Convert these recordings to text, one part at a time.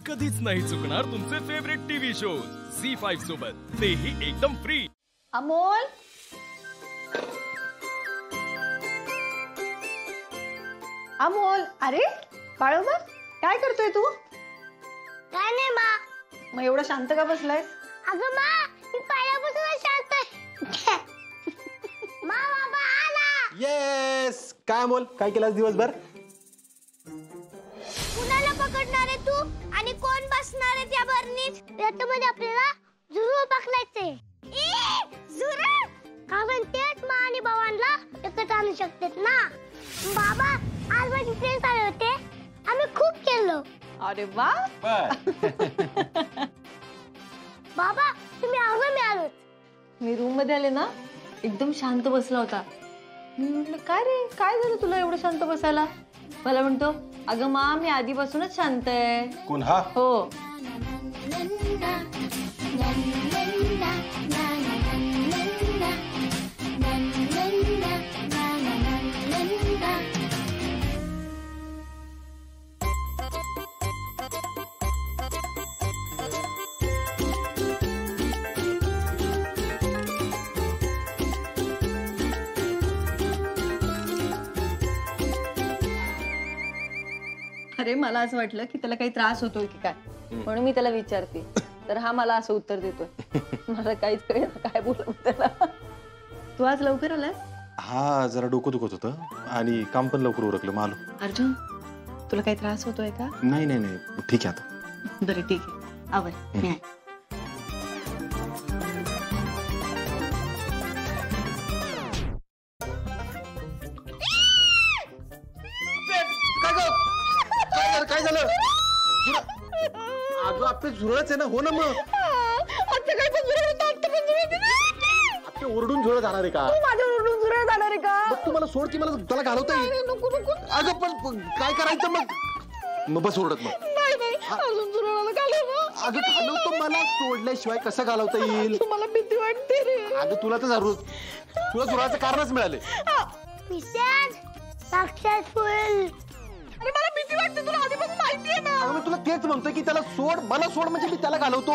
कधीच नाही चुकणार तुमचे फेवरेट टीव्ही शोज झी5 सोबत, तेही एकदम फ्री। अमोल, अमोल, अरे बाळोबा काय करतोय तू? काय नाही मा। मग एवढा शांत का बसलायस? अगं मा, मी पहिल्यापासून शांत आहे। मा बाबा आला। येस, काय अमोल, काय केलास दिवसभर? कुणाला पकडणार आहे तू आणि कोण बसणार आहे त्या बरणीत? त्याच्यामध्ये आपल्याला झुरळ पकडायचे। झुरळ? कारण तेच मा आणि भावांना एकत्र आणू शकतात ना। बाबा, आज माझे फ्रेंड्स आले होते, आम्ही खूप खेळलो। अरे वा। बाबा, तुम्ही आवडून मी आलो। मी रूम मध्ये आले ना, एकदम शांत बसला होता। मी म्हटलं काय रे, काय झालं तुला एवढं शांत बसायला? मला म्हणतो अगं मा, मी आधीपासूनच शांत आहे। कोण हा? हो, अरे मला असं वाटलं की त्याला काही त्रास होतोय की काय, म्हणून मी त्याला विचारते, तर हा मला असं उत्तर देतोय। मला काहीच कळेना काय बोलू त्याला। तू आज लवकर आलास? हा, जरा डोकं दुखत होतं आणि काम पण लवकर उरकलं, मालो। अर्जुन, तुला काही त्रास होतोय का? नाही नाही नाही, ठीक आहे आता। बरं ठीक आहे, आवर मी आहे। काय झालं? अगं आपले झुरळच आहे ना, हो ना। मग आता काय पण झुरळ होतं, आता पण झुरळ होतं। आपले ओरडून झुरळ जाणार आहे का? माझ्या ओरडून झुरळ जाणार आहे का? मग तू मला सोड की मला त्याला घालवता येईल। नको नको। अगं पण काय करायचं मग बस ओरडत मग। नाही नाही, अजून झुरळाला घालव। अगं घालवतो, मला सोडल्याशिवाय कसं घालवता येईल? मला भीती वाटते रे। अगं तुला तर तुला झुरळाचं कारणच मिळाले। Mission successful. अरे मला भीती वाटते, तुला आधीपासून माहिती आहे ना। अगं मी तुला तेच म्हणतोय की त्याला सोड, मला सोड, म्हणजे मी त्याला घालवतो।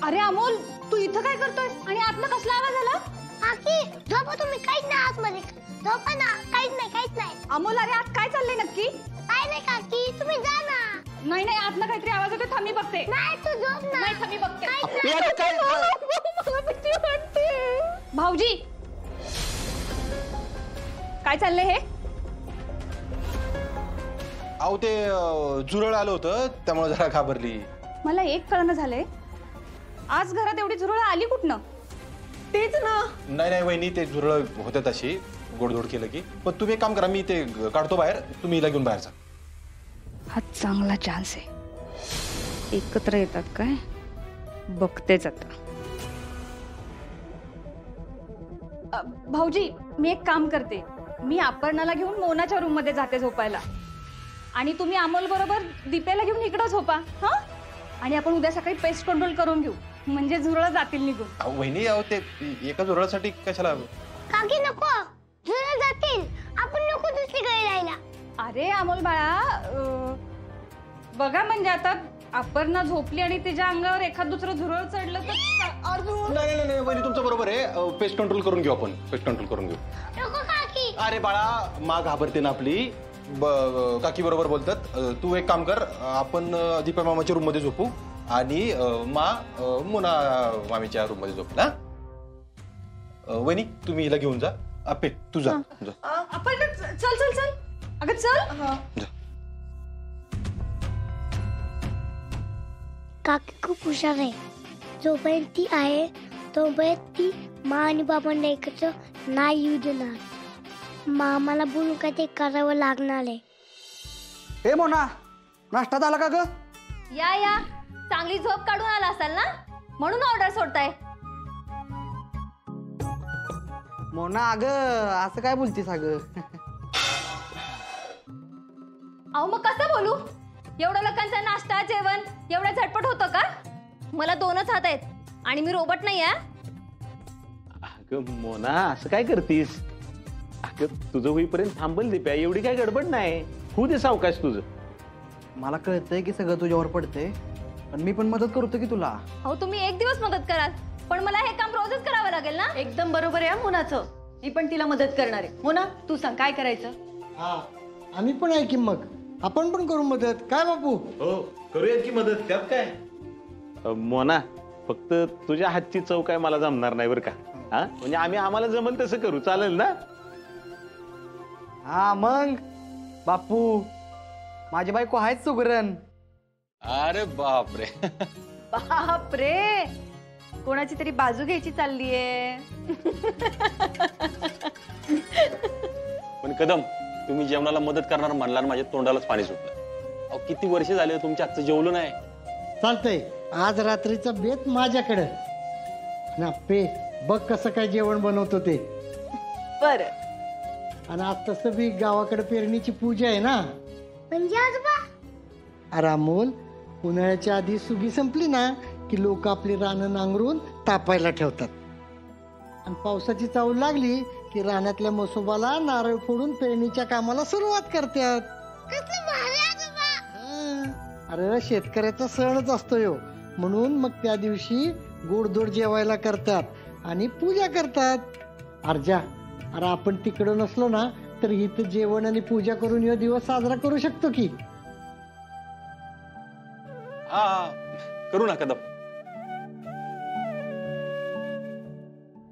अरे अमोल, तू इथं काय करतोय आणि आतनं कसला आवाज आला? काकी, झोपा तुम्ही, काहीच नाही आतमध्ये। झोपा ना, काहीच नाही। अमोल, अरे आज काय चाललंय नक्की? काय नाही काकी, तुम्ही जा ना। नाही नाही, आतनं काहीतरी आवाज येतोय, थांब मी बघते। नाही, तू झोप ना। नाही, थांब मी बघते। काय मला भीती वाटते। भाऊजी, काय चाललंय हे? अहो ते झुरळ आलं होतं, त्यामुळे जरा घाबरली। मला एक कळणं झालंय, आज घरात एवढी झुरळ आली कुठनं? तेच ना। नाही नाही वहिनी, ते झुरळ होते तशी, गोडधोड केलं की। पण तुम्ही एक काम करा, मी ते काढतो बाहेर, तुम्ही हिला घेऊन बाहेर जा। हा चांगला चान्स आहे, एकत्र येतात काय बघतेच आता। भाऊजी, मी एक काम करते, मी अपर्णाला घेऊन मोनाच्या रूम मध्ये जाते झोपायला, आणि तुम्ही अमोल बरोबर दीपेला घेऊन इकडं झोपा। हा, आणि आपण उद्या सकाळी पेस्ट कंट्रोल करून घेऊ, म्हणजे झुरळ जातील निघून। वहिनी, अहो ते एका झुरळासाठी कशाला? काकी नको, झुरळ जातील, आपण नको दुसरीकडे जायला। अरे अमोल बाळा, बघा म्हणजे आता अपर्णा झोपली आणि तिच्या अंगावर एखाद दुसरं झुरळ चढलं तर अर्जुन। नाही नाही नाही वहिनी, तुमचं बरोबर आहे, पेस्ट कंट्रोल करून घेऊ आपण, पेस्ट कंट्रोल करून घेऊ। नको काकी। अरे बाळा, मा घाबरते ना आपली, काकी बरोबर बोलतात। तू एक काम कर, आपण दीपा मामाच्या रूम मध्ये झोपू आणि मोना मामीच्या रूम मध्ये झोपू ना। वहिनी, तुम्ही हिला घेऊन जा। आपे तू जा। आपण चल चल चल, अगं चल। जा। काकी खूप हुशार आहे, जोपर्यंत ती आहे तोपर्यंत ती मा आणि बाबांना एकत्र नाही येऊ देणार। मामाला बोलून काय ते करावं लागणार आहे। हे मोना, नाश्ता झाला का ग? या चांगली झोप काढून आला असाल ना, म्हणून ऑर्डर सोडताय। मोना, अगं असं काय बोलतीस अगं? अहो मग कसं बोलू? एवढ्या लोकांचा नाश्ता जेवण एवढं झटपट होतं का? मला 2च हात आहेत आणि मी रोबोट नाही आहे। अगं मोना, असं काय करतीस? अगं तुझं होईपर्यंत थांबल दीप्या, एवढी काय गडबड नाही, होऊ दे सावकाश तुझं। मला कळतंय की सगळं तुझ्यावर पडतंय, पण मी पण मदत करतो की तुला. अहो तुम्ही एक दिवस मदत कराल, पण मला हे काम रोजच करावं लागेल ना. एकदम बरोबर आहे मोनाचं. मी पण तिला मदत करणार आहे. मोना तू सांग काय करायचं. हा आम्ही पण आहे की मग आपण पण करू मदत. काय बापू? हो करूयात की मदत, त्यात काय. मोना फक्त तुझ्या हातची चव काय मला जमणार नाही बरं का. हा म्हणजे आम्हाला जमन तसं करू, चालेल ना. हा मग बापू, माझी बायको आहेच सुगरण. अरे बापरे. बाप रे, कोणाची तरी बाजू घ्यायची चाललीये. पण कदम, तुम्ही जेवणाला मदत करणार म्हणला आणि माझ्या तोंडालाच पाणी सुटलं. अहो किती वर्ष झाले तुमच्या हातचं जेवलो नाही. चालतंय, आज रात्रीचा बेत माझ्याकडे ना. पे बघ कसं काय जेवण बनवतो ते. बर. आणि आज तसं बी गावाकडे पेरणीची पूजा आहे ना. म्हणजे आजोबा अरे अमोल, उन्हाळ्याच्या आधी सुगी संपली ना की लोक आपली रानं नांगरून तापायला ठेवतात, आणि पावसाची चाहूल लागली की रानातल्या मसोबाला नारळ फोडून पेरणीच्या कामाला सुरुवात करतात. कसं भारी आजोबा. अरे शेतकऱ्याचा सणच असतो यो, म्हणून मग त्या दिवशी गोडधोड जेवायला करतात आणि पूजा करतात. अर्जा, अरे आपण तिकडं नसलो ना तर इथं जेवण आणि पूजा करून यो दिवस साजरा करू शकतो की. हा करू ना कदम.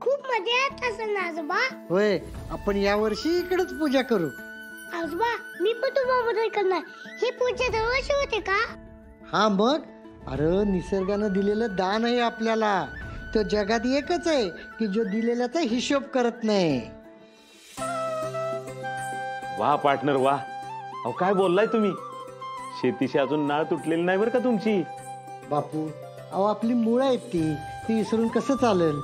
खूप मजा येत असेल ना आजोबा. होय, आपण यावर्षी इकडेच पूजा करू. आजोबा मी पण तुम्हाला मदत करणार. ही पूजा दरवर्षी होते का? हा मग, अरे निसर्गानं दिलेलं दान आहे आपल्याला. तो जगात एकच आहे की जो दिलेल्याचा हिशोब करत नाही. वा पार्टनर वा. अहो काय बोललाय तुम्ही. शेतीशी अजून नाळ तुटलेली नाही बरं का तुमची. बापू, अहो आपली मुळं आहेत ती विसरून कसं चालेल.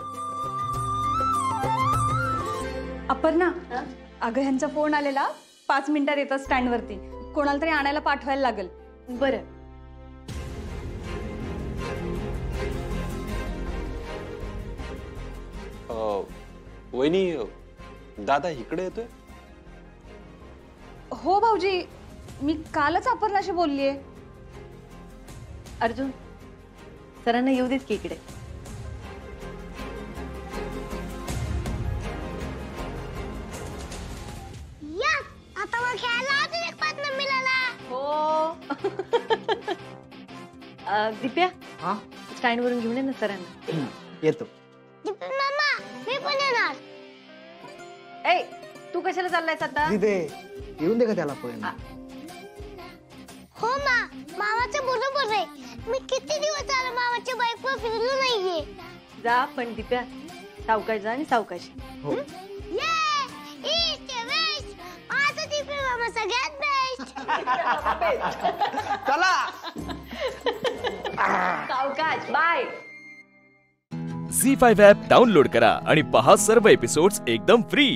अपर्णा, अगं ह्यांचा फोन आलेला, 5 मिनिटात येतात स्टँडवरती. कोणाला तरी आणायला पाठवायला लागेल. बरं. वहिनी, दादा इकडे येतोय. हो भाऊजी, मी कालच अपर्णाशी बोललीये. अर्जुन, सरांना येऊ देत की इकडे. यस, आता मग खेळायला अजून एक पार्टनर मिळाला. हो. दिप्या, हा स्टँड वरून घेऊन ये ना सरांना. येतो. दीपक मामा, मी पण येणार. ए, तू कशाला चाललायस आता. तिथे येऊन दे का त्याला पण. हो मा, मामाचं बरोबर आहे. मी किती दिवस झाले मामाच्या बाईकवर फिरलो नाहीये. जा पण दिप्या, सावकाश जा आणि सावकाश. हो. ये ईस्ट वेस्ट, माझा दीपक मामा सगळ्यात बेस्ट. चला. सावकाश. बाय. झी5 ॲप डाउनलोड करा आणि पहा सर्व एपिसोड्स एकदम फ्री.